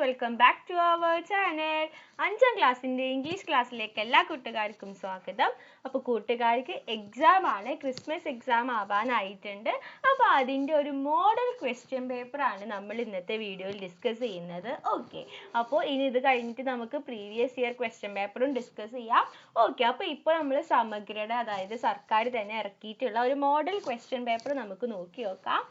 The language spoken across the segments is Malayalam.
Welcome back to our channel. 5ാം ക്ലാസ്സിൻ്റെ ഇംഗ്ലീഷ് ക്ലാസ്സിലേക്ക് എല്ലാ കൂട്ടുകാർക്കും സ്വാഗതം. അപ്പോൾ കൂട്ടുകാർക്ക് എക്സാം ആണ്, ക്രിസ്മസ് എക്സാം ആവാനായിട്ടുണ്ട്. അപ്പോൾ അതിൻ്റെ ഒരു മോഡൽ ക്വസ്റ്റ്യൻ പേപ്പറാണ് നമ്മൾ ഇന്നത്തെ വീഡിയോയിൽ ഡിസ്കസ് ചെയ്യുന്നത്. ഓക്കെ, അപ്പോൾ ഇനി ഇത് കഴിഞ്ഞിട്ട് നമുക്ക് പ്രീവിയസ് ഇയർ ക്വസ്റ്റ്യൻ പേപ്പറും ഡിസ്കസ് ചെയ്യാം. ഓക്കെ, അപ്പോൾ ഇപ്പോൾ നമ്മൾ സമഗ്രയുടെ, അതായത് സർക്കാർ തന്നെ ഇറക്കിയിട്ടുള്ള ഒരു മോഡൽ ക്വസ്റ്റ്യൻ പേപ്പർ നമുക്ക് നോക്കി നോക്കാം.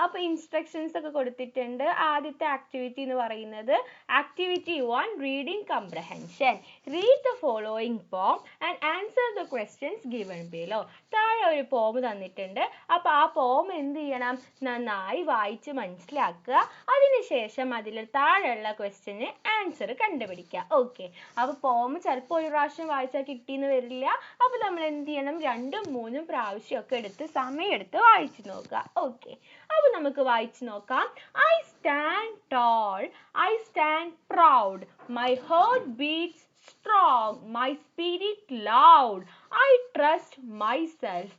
അപ്പോൾ ഇൻസ്ട്രക്ഷൻസ് ഒക്കെ കൊടുത്തിട്ടുണ്ട്. ആദ്യത്തെ ആക്ടിവിറ്റി എന്ന് പറയുന്നത് activity 1 reading കംപ്രഹെൻഷൻ. Read the following poem and answer the questions given below. താഴെ ഒരു പോം തന്നിട്ടുണ്ട്. അപ്പോൾ ആ പോം എന്ത് ചെയ്യണം? നന്നായി വായിച്ച് മനസ്സിലാക്കുക. അതിനുശേഷം അതിൽ താഴെയുള്ള ക്വസ്റ്റ്യന് ആൻസർ കണ്ടുപിടിക്കുക. ഓക്കെ, അപ്പോൾ പോം ചിലപ്പോൾ ഒരു പ്രാവശ്യം വായിച്ചാൽ കിട്ടിയെന്ന് വരില്ല. അപ്പോൾ നമ്മൾ എന്ത് ചെയ്യണം? 2ഉം 3ഉം പ്രാവശ്യമൊക്കെ എടുത്ത് സമയമെടുത്ത് വായിച്ചു നോക്കുക. ഓക്കെ, അപ്പോൾ നമുക്ക് വായിച്ചു നോക്കാം. I stand tall, I stand proud, my heart beats strong, my spirit loud, I trust myself,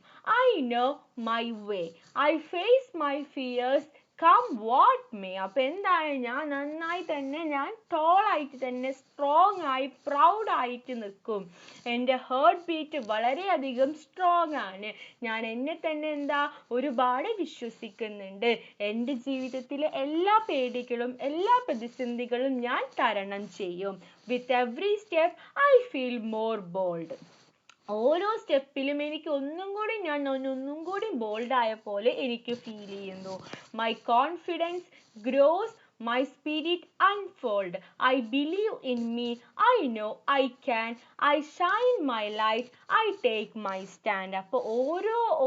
I know my way, I face my fears, come what may. അപ്പോൾ എന്താണ്? ഞാൻ നന്നായി തന്നെ, ഞാൻ ടോൾ ആയിട്ട് തന്നെ, സ്ട്രോങ് ആയി, പ്രൗഡ് ആയിട്ട് നിൽക്കും. എൻ്റെ ഹേർട്ട് ബീറ്റ് വളരെയധികം സ്ട്രോങ് ആണ്. ഞാൻ എന്നെ തന്നെ ഒരുപാട് വിശ്വസിക്കുന്നുണ്ട്. എൻ്റെ ജീവിതത്തിലെ എല്ലാ പേടികളും എല്ലാ പ്രതിസന്ധികളും ഞാൻ തരണം ചെയ്യും. With every step I feel more bold. ഓരോ സ്റ്റെപ്പിലും എനിക്ക് ഒന്നും കൂടി ബോൾഡായ പോലെ എനിക്ക് ഫീൽ ചെയ്യുന്നു. My confidence gross, my spirit unfold, I believe in me, I know I can, I shine my light, I take my stand. അപ്പോൾ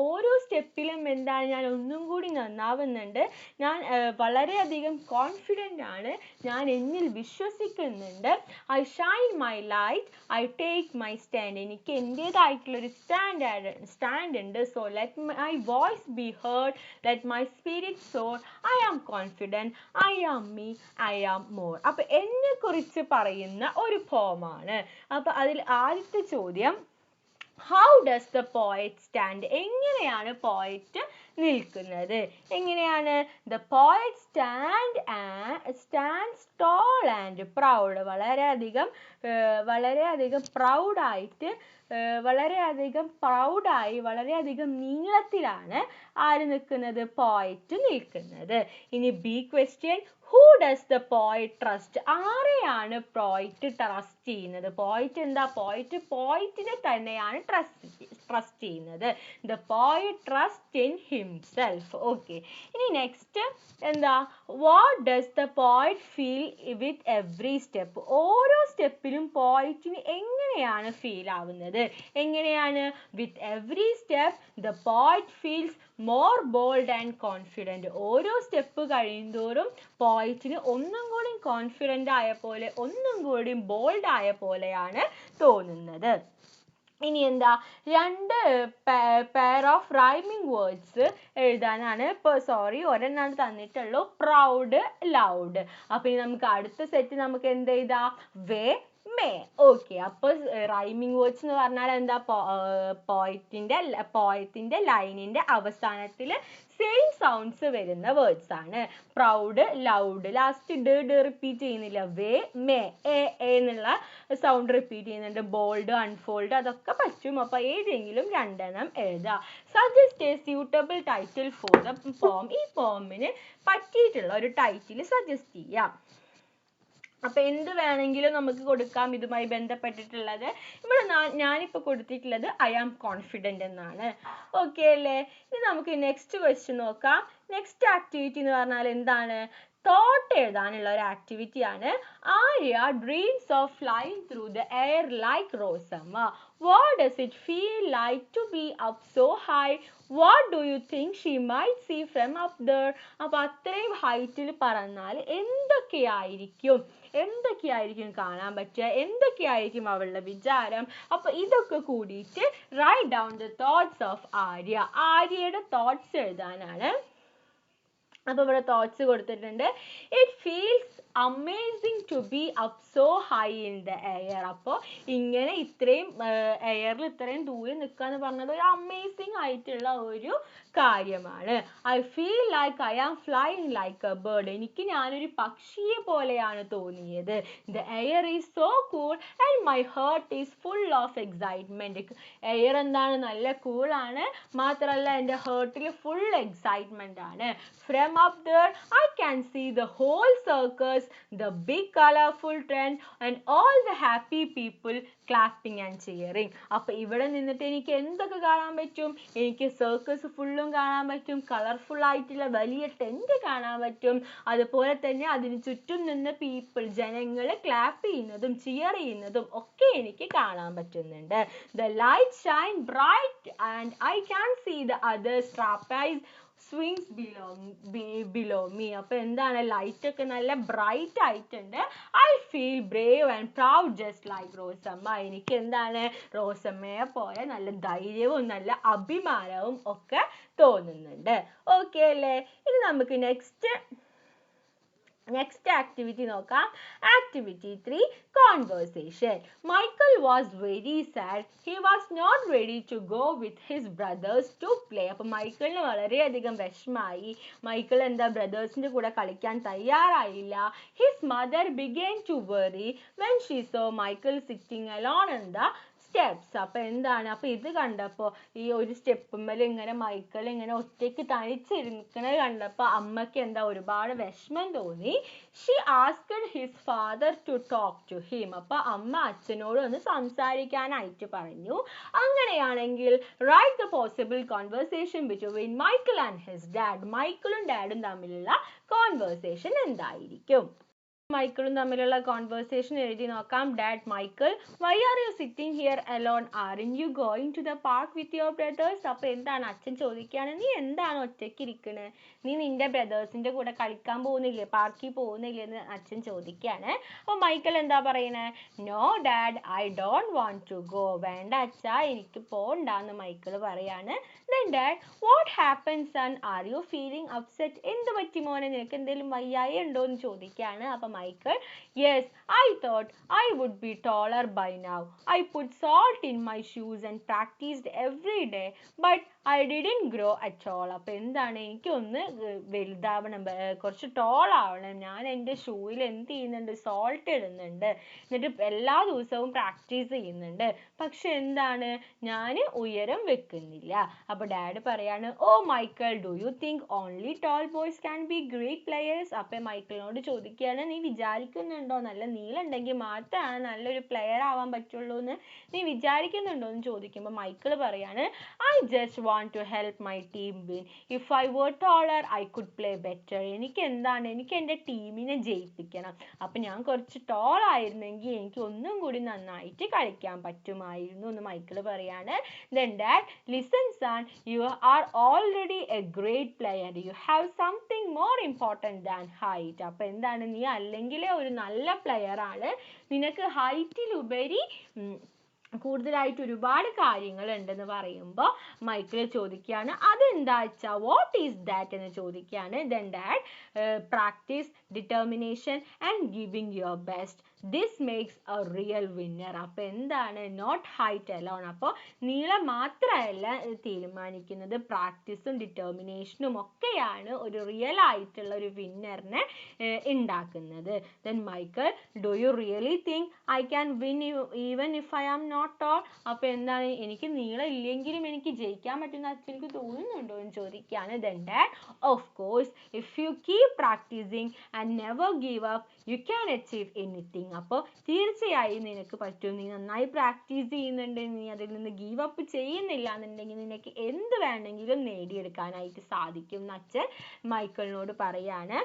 ഓരോ സ്റ്റെപ്പിലും എന്താണ്? ഞാൻ ഒന്നും കൂടി നന്നാവുന്നുണ്ട്. ഞാൻ വളരെയധികം കോൺഫിഡൻ്റ് ആണ്. ഞാൻ എന്നിൽ വിശ്വസിക്കുന്നുണ്ട്. I shine my light, I take my stand. എനിക്ക് എൻ്റേതായിട്ടുള്ളൊരു സ്റ്റാൻഡ് ഉണ്ട്. So let my voice be heard, let my spirit soar, I am confident, I am me, I am more. അപ്പോൾ എന്നെ കുറിച്ച് പറയുന്ന ഒരു പോമാണ്. അപ്പോൾ അതിൽ ആദ്യത്തെ ചോദ്യം, how does the poet stand? എങ്ങനെയാണ് പോയറ്റ് നിൽക്കുന്നത്? എങ്ങനെയാണ്? The poet stands tall and proud. വളരെയധികം പ്രൗഡായിട്ട്, വളരെയധികം നീളത്തിലാണ് ആര് നിൽക്കുന്നത്? പോയറ്റ് നിൽക്കുന്നത്. ഇനി B question, who does the poet trust? ആരെയാണ് പോയറ്റ് ട്രസ്റ്റ് ചെയ്യുന്നത്? പോയറ്റിനെ തന്നെയാണ് ട്രസ്റ്റ് ചെയ്യുന്നത്. The poet trusts in himself. Okay, ഇനി next what does the poet feel with every step? ഓരോ സ്റ്റെപ്പിലും പോയറ്റിന് എങ്ങനെയാണ് ഫീൽ ആവുന്നത്? എങ്ങനെയാണ്? with every step the poet feels more bold and confident. ഓരോ സ്റ്റെപ്പ് കഴിയുന്തോറും പോയറ്റിന് ഒന്നും കൂടി കോൺഫിഡൻ്റ് ആയ പോലെ, ഒന്നും കൂടി ബോൾഡ് ആയ പോലെയാണ് തോന്നുന്നത്. ഇനി 2 പെയർ ഓഫ് റൈമിംഗ് വേർഡ്സ് എഴുതാനാണ്. ഒരെണ്ണാണ് തന്നിട്ടുള്ളൂ, പ്രൗഡ്, ലൗഡ്. അപ്പോൾ ഇനി നമുക്ക് അടുത്ത സെറ്റ് നമുക്ക് എന്ത് എഴുതാം? വേ, മേ. ഓക്കെ, അപ്പോൾ റൈമിംഗ് വേർഡ്സ് എന്ന് പറഞ്ഞാൽ പോയറ്റിൻ്റെ ലൈനിൻ്റെ അവസാനത്തിൽ സെയിം സൗണ്ട്സ് വരുന്ന വേർഡ്സ് ആണ്. പ്രൗഡ്, ലൗഡ്, ലാസ്റ്റ് ഡ റിപ്പീറ്റ് ചെയ്യുന്നില്ല. വേ, മേ, എ എന്നുള്ള സൗണ്ട് റിപ്പീറ്റ് ചെയ്യുന്നുണ്ട്. ബോൾഡ്, അൺഫോൾഡ്, അതൊക്കെ പറ്റും. അപ്പോൾ ഏതെങ്കിലും 2 എഴുതാം. Suggest A suitable title for the poem. ഈ പോമിന് പറ്റിയിട്ടുള്ള ഒരു ടൈറ്റിൽ സജസ്റ്റ് ചെയ്യാം. അപ്പോൾ എന്ത് വേണമെങ്കിലും നമുക്ക് കൊടുക്കാം ഇതുമായി ബന്ധപ്പെട്ടിട്ടുള്ളത്. ഇവിടെ ഞാനിപ്പോൾ കൊടുത്തിട്ടുള്ളത് ഐ ആം കോൺഫിഡൻ്റ് എന്നാണ്. ഓക്കെ അല്ലേ? ഇനി നമുക്ക് നെക്സ്റ്റ് ക്വസ്റ്റ്യൻ നോക്കാം. നെക്സ്റ്റ് ആക്ടിവിറ്റി എന്ന് പറഞ്ഞാൽ എന്താണ്? തോട്ട് എഴുതാനുള്ള ഒരു ആക്ടിവിറ്റിയാണ്. Arya dreams of flying through the air like Rosamma. What does it feel like to be up so high? What do you think she might see from up there? അപ്പോൾ അത്രയും ഹൈറ്റിൽ പറന്നാൽ എന്തൊക്കെയായിരിക്കും കാണാൻ പറ്റുക? എന്തൊക്കെയായിരിക്കും അവളുടെ വിചാരം? അപ്പോൾ ഇതൊക്കെ കൂടിയിട്ട് right down the thoughts of Arya. ആര്യയുടെ തോട്ട്സ് എഴുതാനാണ്. അപ്പോൾ ഇവിടെ തോട്ട്സ് കൊടുത്തിട്ടുണ്ട്. It feels amazing to be up so high in the air. അപ്പോൾ ഇങ്ങനെ ഇത്രയും എയറിൽ ഇത്രയും ദൂരെ നിൽക്കുക എന്ന് പറഞ്ഞത് ഒരു അമേസിങ് ആയിട്ടുള്ള ഒരു കാര്യമാണ്. I feel like I am flying like a bird. എനിക്ക് ഞാനൊരു പക്ഷിയെ പോലെയാണ് തോന്നിയത്. The air is so cool and my heart is full of excitement. Air എന്താണ്, നല്ല കൂളാണ്, മാത്രമല്ല എൻ്റെ ഹേർട്ടിൽ ഫുൾ എക്സൈറ്റ്മെന്റ് ആണ്. From up there I can see the whole circus, the big colourful trend and all the happy people clapping and cheering. അപ്പൊ ഇവിടെ നിന്നിട്ട് എനിക്ക് എന്തൊക്കെ കാണാൻ പറ്റും? എനിക്ക് സർക്കസ് ഫുള്ളും കാണാൻ പറ്റും, കളർഫുൾ ആയിട്ടുള്ള വലിയ ടെന്റ് കാണാൻ പറ്റും, അതുപോലെ തന്നെ അതിന് ചുറ്റും നിന്ന് പീപ്പിൾ, ജനങ്ങൾ ക്ലാപ്പ് ചെയ്യുന്നതും ചിയർ ചെയ്യുന്നതും ഒക്കെ എനിക്ക് കാണാൻ പറ്റുന്നുണ്ട്. The light shine bright and I can see the others trapeze swings below me. അപ്പൊ എന്താണ്, ലൈറ്റ് ഒക്കെ നല്ല ബ്രൈറ്റ് ആയിട്ടുണ്ട്. I feel brave and proud just like Rosamma. എനിക്ക് എന്താണ്, റോസമ്മയെ പോലെ നല്ല ധൈര്യവും നല്ല അഭിമാനവും ഒക്കെ തോന്നുന്നുണ്ട്. ഓക്കെ അല്ലേ? ഇനി നമുക്ക് നെക്സ്റ്റ് ആക്ടിവിറ്റി നോക്കാം. Activity 3, conversation. Michael was very sad. He was not ready to go with his brothers to play. അപ്പോൾ മൈക്കിളിന് വളരെയധികം വിഷമായി. മൈക്കിൾ എന്താ, ബ്രദേഴ്സിന്റെ കൂടെ കളിക്കാൻ തയ്യാറായില്ല. His mother began to worry when she saw Michael sitting alone on the steps. അപ്പൊ എന്താണ്, അപ്പൊ ഇത് കണ്ടപ്പോ, ഈ ഒരു സ്റ്റെപ്പുമ്മൽ ഇങ്ങനെ മൈക്കിൾ ഇങ്ങനെ ഒറ്റയ്ക്ക് തനിച്ചിരിക്കണത് കണ്ടപ്പോ അമ്മയ്ക്ക് എന്താ, ഒരുപാട് വിഷമം തോന്നി. She asked his father to talk to him. അപ്പൊ അമ്മ അച്ഛനോട് ഒന്ന് സംസാരിക്കാനായിട്ട് പറഞ്ഞു. അങ്ങനെയാണെങ്കിൽ write the possible conversation between Michael and his dad. മൈക്കിളും ഡാഡും തമ്മിലുള്ള കോൺവെർസേഷൻ എന്തായിരിക്കും? മൈക്കിളും തമ്മിലുള്ള കോൺവെർസേഷൻ എഴുതി നോക്കാം. Dad, Michael, why are you sitting here alone? Aren't you going to the park with your brothers? അപ്പൊ എന്താണ്, അച്ഛൻ ചോദിക്കുകയാണ്, നീ എന്താണ് ഒറ്റയ്ക്ക് ഇരിക്കണേ? നീ നിന്റെ ബ്രദേഴ്സിന്റെ കൂടെ കളിക്കാൻ പോകുന്നില്ലേ, പാർക്കിൽ പോകുന്നില്ലേ എന്ന് അച്ഛൻ ചോദിക്കുകയാണ്. അപ്പൊ മൈക്കിൾ എന്താ പറയണേ? No dad, I don't want to go. വേണ്ട അച്ഛാ, എനിക്ക് പോണ്ടാന്ന് മൈക്കിൾ പറയാണ്. Then dad, what happened son? Are you feeling upset? എന്ത് പറ്റി മോനെ, നിനക്ക് എന്തെങ്കിലും വയ്യായി ഉണ്ടോ എന്ന് ചോദിക്കുകയാണ്. അപ്പൊ Michael, yes, I thought I would be taller by now. I put salt in my shoes and practiced every day, but I didn't grow at all. അപ്പൊ എന്താണ്, എനിക്കൊന്ന് വലുതാവണം, കുറച്ച് ടോൾ ആവണം. ഞാൻ എൻ്റെ ഷൂയിൽ എന്ത് ചെയ്യുന്നുണ്ട്, സോൾട്ട് ഇടുന്നുണ്ട്, എന്നിട്ട് എല്ലാ ദിവസവും പ്രാക്ടീസ് ചെയ്യുന്നുണ്ട്. പക്ഷെ എന്താണ്, ഞാൻ ഉയരം വെക്കുന്നില്ല. അപ്പൊ ഡാഡ് പറയാണ്, oh Michael, do you think only tall boys can be great players? അപ്പൊ മൈക്കിളിനോട് ചോദിക്കുകയാണ്, നീ വിചാരിക്കുന്നുണ്ടോ നല്ല നീളം ഉണ്ടെങ്കിൽ മാത്രമാണ് നല്ലൊരു പ്ലെയർ ആവാൻ പറ്റുള്ളൂ എന്ന് നീ വിചാരിക്കുന്നുണ്ടോ എന്ന് ചോദിക്കുമ്പോൾ മൈക്കിൾ പറയാണ്, I just want to help my team win. If I were taller I could play better. എനിക്ക് എന്താണ്, എനിക്ക് എൻ്റെ ടീമിനെ ജയിപ്പിക്കണം. അപ്പൊ ഞാൻ കുറച്ച് ടോൾ ആയിരുന്നെങ്കിൽ എനിക്ക് ഒന്നും കൂടി നന്നായിട്ട് കളിക്കാൻ പറ്റുമായിരുന്നു എന്ന് മൈക്കിൾ പറയാണ്. Then dad, listen son, you are already a great player. You have something more important than height. അപ്പൊ എന്താണ്, നീ അല്ലെങ്കിലേ ഒരു നല്ല പ്ലെയർ ആണ്, നിനക്ക് ഹൈറ്റിലുപരി കൂടുതലായിട്ട് ഒരുപാട് കാര്യങ്ങൾ ഉണ്ടെന്ന് പറയുമ്പോൾ മൈക്കിൾ ചോദിക്കുകയാണ്, അതെന്താ വെച്ചാ, വാട്ട് ഈസ് ദാറ്റ് എന്ന് ചോദിക്കുകയാണ്. Then dad, practice, determination and giving your best. This makes A real winner. അപ്പൊ എന്താണ്, നോട്ട് ഹൈറ്റ് അലോൺ. അപ്പോൾ നീളം മാത്രമല്ല തീരുമാനിക്കുന്നത്, പ്രാക്ടീസും ഡിറ്റർമിനേഷനും ഒക്കെയാണ് ഒരു റിയൽ ആയിട്ടുള്ള ഒരു വിന്നറിനെ ഉണ്ടാക്കുന്നത്. Then Michael, do you really think I can win even if I am not tall? അപ്പൊ എന്താണ്, എനിക്ക് നീളം ഇല്ലെങ്കിലും എനിക്ക് ജയിക്കാൻ പറ്റുന്ന അച്ഛനക്ക് തോന്നുന്നുണ്ടോ എന്ന് ചോദിക്കുകയാണ്. Then dad, of course, if you keep practicing and never give up, you can achieve anything. അപ്പോൾ തീർച്ചയായും നിനക്ക് പറ്റും, നീ നന്നായി പ്രാക്ടീസ് ചെയ്യുന്നുണ്ട്, നീ അതിൽ നിന്ന് ഗീവ് അപ്പ് ചെയ്യുന്നില്ല എന്നുണ്ടെങ്കിൽ നിനക്ക് എന്ത് വേണമെങ്കിലും നേടിയെടുക്കാനായിട്ട് സാധിക്കും എന്ന് അച്ഛൻ മൈക്കിളിനോട് പറയാണ്.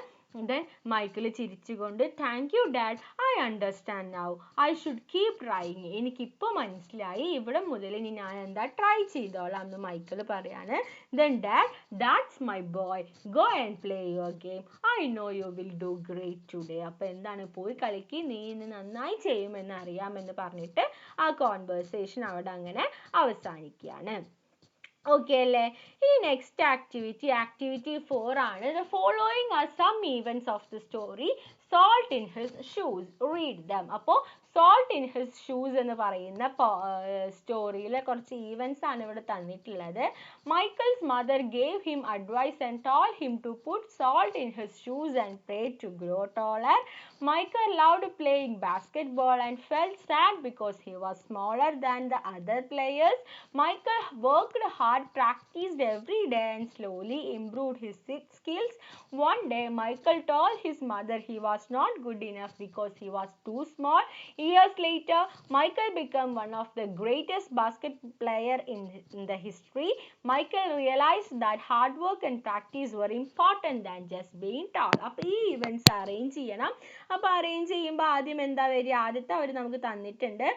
Then മൈക്കിൾ ചിരിച്ചുകൊണ്ട്, thank you dad, I understand now, I should keep trying. എനിക്കിപ്പോൾ മനസ്സിലായി, ഇവിടെ മുതൽ ഇനി ഞാൻ എന്താ ട്രൈ ചെയ്തോളാം എന്ന് മൈക്കിൾ പറയാണ്. Then dad, that's my boy, go and play your game, I know you will do great today. അപ്പോൾ എന്താണ്, പോയി കളിക്ക്, നീ ഇന്ന് നന്നായി ചെയ്യുമെന്ന് അറിയാമെന്ന് പറഞ്ഞിട്ട് ആ കോൺവെർസേഷൻ അവിടെ അങ്ങനെ അവസാനിക്കുകയാണ്. ഓക്കെ അല്ലേ? ഇനി നെക്സ്റ്റ് ആക്ടിവിറ്റി 4 ആണ്. The following are some events of the story. Salt in his shoes. Read them. അപ്പോൾ salt in his shoes എന്ന് പറയുന്ന സ്റ്റോറിയിലെ കുറച്ച് ഈവൻസ് ആണ് ഇവിടെ തന്നിട്ടുള്ളത്. Michael's mother gave him advice and told him to put salt in his shoes and pray to grow taller. Michael loved playing basketball and felt sad because he was smaller than the other players. Michael worked hard, practiced every day and slowly improved his skills. One day, Michael told his mother he was not good enough because he was too small. Years later, Michael became one of the greatest basketball players in the history. Michael realized that hard work and practice were important than just being tall. അപ്പോൾ ഈ ഇവൻറ്റ്സ് അറേഞ്ച് ചെയ്യണം. അപ്പോൾ അറേഞ്ച് ചെയ്യുമ്പോൾ ആദ്യം എന്താ വരിക? ആദ്യത്തെ അവർ നമുക്ക് തന്നിട്ടുണ്ട്.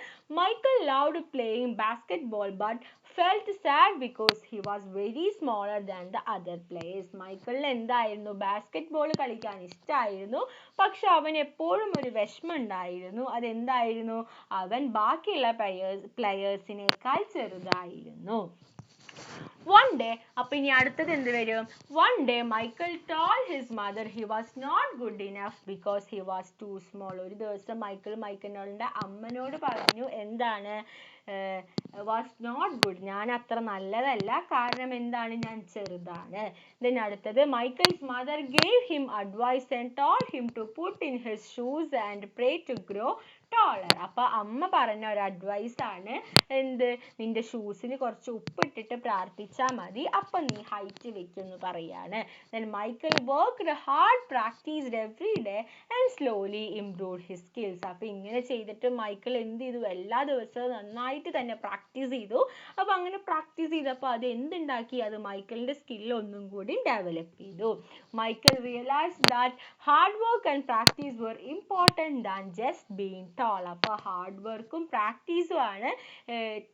Michael loved playing basketball but felt sad because he was very smaller than the other players. മൈക്കിളിന് എന്തായിരുന്നു? ബാസ്കറ്റ്ബോൾ കളിക്കാൻ ഇഷ്ടമായിരുന്നു, പക്ഷെ അവൻ എപ്പോഴും ഒരു വിഷമം ഉണ്ടായിരുന്നു. അതെന്തായിരുന്നു? അവൻ ബാക്കിയുള്ള പ്ലെയേഴ്സിനേക്കാൾ ചെറുതായിരുന്നു. One day, അപ്പോൾ ഇനി അടുത്തത് എന്ത് വരും? One day, Michael told his mother he was not good enough because he was too small. ഒരു ദിവസം മൈക്കിളിന്റെ അമ്മനോട് പറഞ്ഞു എന്താണ്? was not good. ഞാൻ അത്ര നല്ലതല്ല, കാരണം എന്താണ്? ഞാൻ ചെറുതാണ്. Then അടുത്തത് Michael's mother gave him advice and told him to put in his shoes and pray to grow taller. അപ്പോൾ അമ്മ പറഞ്ഞ ഒരു അഡ്വൈസ് ആണ് എന്ത്? നിന്റെ ഷൂസിന് കുറച്ച് ഉപ്പിട്ടിട്ട് പ്രാർത്ഥിച്ചാൽ മതി, അപ്പം നീ ഹൈറ്റ് വെക്കുമെന്ന് പറയാണ്. Then Michael worked hard, practiced every day and slowly improved his skills. അപ്പോൾ ഇങ്ങനെ ചെയ്തിട്ട് മൈക്കിൾ എന്ത് ചെയ്തു? എല്ലാ ദിവസവും നന്നായിട്ട് തന്നെ പ്രാക്ടീസ് ചെയ്തു. അപ്പോൾ അങ്ങനെ പ്രാക്ടീസ് ചെയ്തപ്പോൾ അത് എന്തുണ്ടാക്കി? അത് മൈക്കിളിന്റെ സ്കിൽ ഒന്നും കൂടി ഡെവലപ്പ് ചെയ്തു. Michael realized that hard work and practice were important than just being tall. അപ്പോൾ ഹാർഡ് വർക്കും പ്രാക്ടീസും ആണ്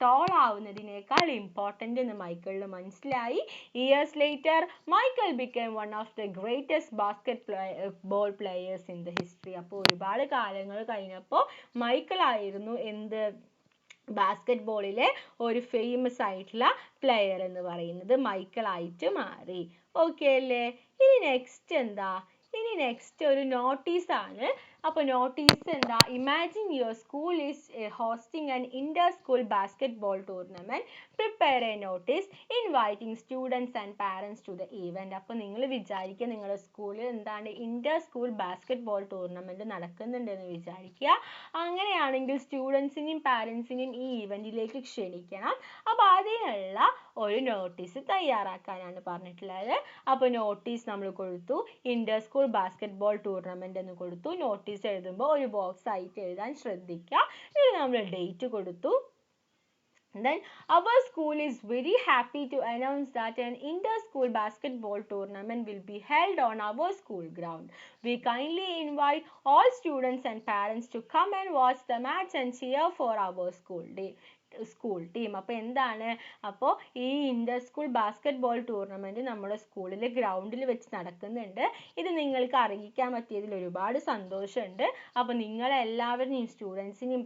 ടോൾ ആവുന്നതിനേക്കാൾ ഇമ്പോർട്ടൻ്റ് എന്ന് മൈക്കിളിന് മനസ്സിലായി. Years later Michael became one of the greatest basketball players in the history. അപ്പോൾ ഒരുപാട് കാലങ്ങൾ കഴിഞ്ഞപ്പോൾ മൈക്കിൾ ആയിരുന്നു എന്ത്? ബാസ്കറ്റ്ബോളിലെ ഒരു ഫേമസ് ആയിട്ടുള്ള പ്ലെയർ എന്ന് പറയുന്നത് മൈക്കിൾ ആയിട്ട് മാറി. ഓക്കെ അല്ലേ? ഇനി നെക്സ്റ്റ് എന്താ? ഇനി നെക്സ്റ്റ് ഒരു നോട്ടീസ് ആണ്. അപ്പോൾ നോട്ടീസ് എന്താ? Imagine your school is hosting an inter school basketball tournament. Prepare a notice inviting students and parents to the event. അപ്പോൾ നിങ്ങൾ വിചാരിക്കുക നിങ്ങളുടെ സ്കൂളിൽ എന്താണ് ഇന്റർ സ്കൂൾ ബാസ്കറ്റ്ബോൾ ടൂർണമെന്റ് നടക്കുന്നുണ്ടെന്ന് വിചാരിക്കുക. അങ്ങനെയാണെങ്കിൽ സ്റ്റുഡൻസിനെയും പാരൻസിനെയും ഈ ഈവന്റിലേക്ക് ക്ഷണിക്കണം. അപ്പോൾ അതിനുള്ള ഒരു നോട്ടീസ് തയ്യാറാക്കാനാണ് പറഞ്ഞിട്ടുള്ളത്. അപ്പോൾ നോട്ടീസ് നമ്മൾ കൊടുത്തു, ഇന്റർ സ്കൂൾ ബാസ്കറ്റ്ബോൾ ടൂർണമെന്റ് എന്ന് കൊടുത്തു. നോട്ടീസ് എഴുതുമ്പോൾ ഒരു ബോക്സ് ആയിട്ട് എഴുതാൻ ശ്രദ്ധിക്കുക. ഇത് നമ്മൾ ഡേറ്റ് കൊടുത്തു. Then our school is very happy to announce that an inter-school basketball tournament will be held on our school ground. We kindly invite all students and parents to come and watch the match and cheer for our school team. അപ്പോൾ എന്താണ്? അപ്പോൾ ഈ ഇന്റർ സ്കൂൾ ബാസ്കറ്റ്ബോൾ ടൂർണമെന്റ് നമ്മുടെ സ്കൂളിലെ ഗ്രൗണ്ടിൽ വെച്ച് നടക്കുന്നുണ്ട്. ഇത് നിങ്ങൾക്ക് അറിയിക്കാൻ പറ്റിയതിൽ ഒരുപാട് സന്തോഷമുണ്ട്. അപ്പോൾ നിങ്ങളെല്ലാവരും സ്റ്റുഡൻസിനെയും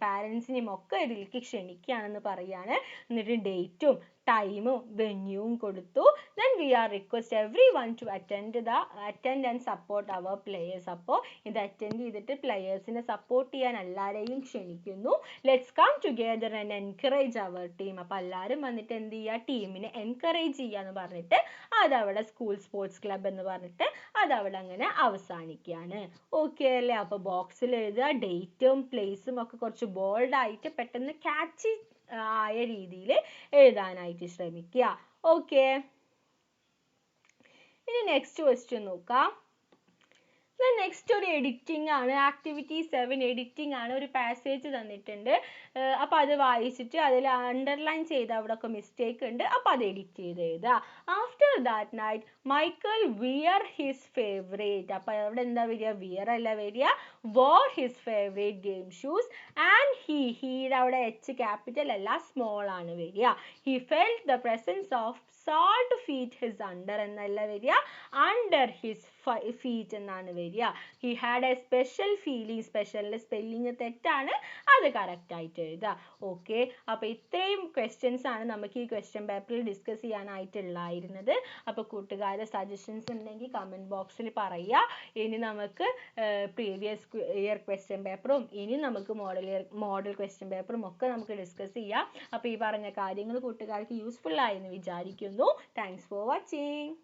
പാരൻസിനെയും ഒക്കെ ഇതിലേക്ക് ക്ഷണിക്കുകയാണെന്ന് പറയാണ്. എന്നിട്ട് ഡേറ്റും ടൈമും വെന്യൂവും കൊടുത്തു. Then we are request everyone to attend and support our players. അപ്പോൾ ഇത് അറ്റൻഡ് ചെയ്തിട്ട് പ്ലെയേഴ്സിനെ സപ്പോർട്ട് ചെയ്യാൻ എല്ലാവരെയും ക്ഷണിക്കുന്നു. Let's come together and encourage our team. അപ്പോൾ എല്ലാവരും വന്നിട്ട് എന്ത് ചെയ്യുക? ടീമിനെ എൻകറേജ് ചെയ്യാന്ന് പറഞ്ഞിട്ട് അതവിടെ സ്കൂൾ സ്പോർട്സ് ക്ലബ് എന്ന് പറഞ്ഞിട്ട് അതവിടെ അങ്ങനെ അവസാനിക്കുകയാണ്. ഓക്കെ അല്ലേ? അപ്പോൾ ബോക്സിൽ എഴുതുക, ഡേറ്റും പ്ലേസും ഒക്കെ കുറച്ച് ബോൾഡ് ആയിട്ട് പെട്ടെന്ന് ക്യാച്ച് ആയ രീതിയിൽ എഴുതാനായിട്ട് ശ്രമിക്കുക. ഓക്കെ, ഇനി നെക്സ്റ്റ് ക്വസ്റ്റ്യൻ നോക്കാം. നെക്സ്റ്റ് ഒരു എഡിറ്റിംഗ് ആണ്. ആക്ടിവിറ്റി 7 എഡിറ്റിംഗ് ആണ്. ഒരു പാസേജ് തന്നിട്ടുണ്ട്. അപ്പോൾ അത് വായിച്ചിട്ട് അതിൽ അണ്ടർലൈൻ ചെയ്ത് അവിടെയൊക്കെ മിസ്റ്റേക്ക് ഉണ്ട്, അപ്പോൾ അത് എഡിറ്റ് ചെയ്ത് എഴുതുക. After that night Michael wear his favourite. അപ്പോൾ അവിടെ എന്താ വരിക? വിയർ അല്ല വരിക, wore his favourite game shoes and ഹീയുടെ അവിടെ എച്ച് ക്യാപിറ്റൽ അല്ല സ്മോൾ ആണ് വരിക. He felt the presence of salt feet his under എന്നല്ല വരിക, under his feet എന്നാണ് വരിക. വരിക. He had a special feeling. സ്പെഷ്യലിന്റെ സ്പെല്ലിംഗ് തെറ്റാണ്, അത് കറക്റ്റ് ആയിട്ട് എഴുതുക. ഓക്കെ, അപ്പോൾ ഇത്രയും ക്വസ്റ്റ്യൻസ് ആണ് നമുക്ക് ഈ ക്വസ്റ്റ്യൻ പേപ്പറിൽ ഡിസ്കസ് ചെയ്യാനായിട്ടുള്ളായിരുന്നത്. അപ്പോൾ കൂട്ടുകാരുടെ സജഷൻസ് ഉണ്ടെങ്കിൽ കമൻറ്റ് ബോക്സിൽ പറയുക. ഇനി നമുക്ക് പ്രീവിയസ് ഇയർ ക്വസ്റ്റ്യൻ പേപ്പറും ഇനി നമുക്ക് മോഡൽ ക്വസ്റ്റ്യൻ പേപ്പറും ഒക്കെ നമുക്ക് ഡിസ്കസ് ചെയ്യാം. അപ്പോൾ ഈ പറഞ്ഞ കാര്യങ്ങൾ കൂട്ടുകാർക്ക് യൂസ്ഫുൾ ആയെന്ന് വിചാരിക്കുന്നു. Thanks for watching.